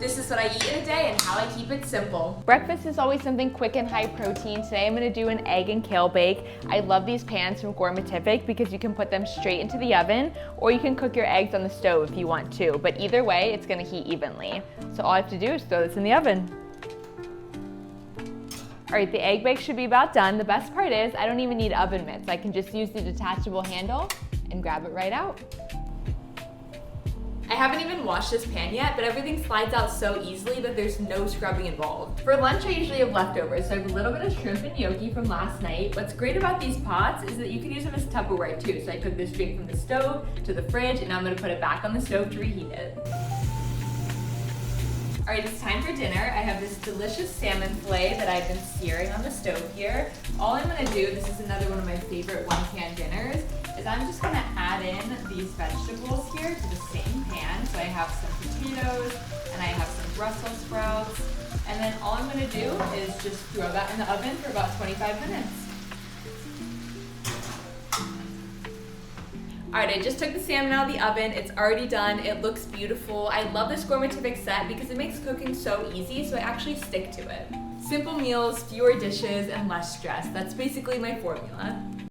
This is what I eat in a day and how I keep it simple. Breakfast is always something quick and high protein. Today I'm gonna do an egg and kale bake. I love these pans from Gourmetific because you can put them straight into the oven, or you can cook your eggs on the stove if you want to, but either way, it's gonna heat evenly. So all I have to do is throw this in the oven. All right, the egg bake should be about done. The best part is I don't even need oven mitts. I can just use the detachable handle and grab it right out. I haven't even washed this pan yet, but everything slides out so easily that there's no scrubbing involved. For lunch, I usually have leftovers, so I have a little bit of shrimp and gnocchi from last night. What's great about these pots is that you can use them as Tupperware too. So I cook this straight from the stove to the fridge, and now I'm gonna put it back on the stove to reheat it. All right, it's time for dinner. I have this delicious salmon fillet that I've been searing on the stove here. All I'm gonna do, this is another one of my favorite one-pan dinners, is I'm just gonna add in these vegetables here to the same pan. So I have some potatoes and I have some Brussels sprouts. And then all I'm gonna do is just throw that in the oven for about 25 minutes. All right, I just took the salmon out of the oven. It's already done. It looks beautiful. I love this Gourmetific set because it makes cooking so easy, so I actually stick to it. Simple meals, fewer dishes, and less stress. That's basically my formula.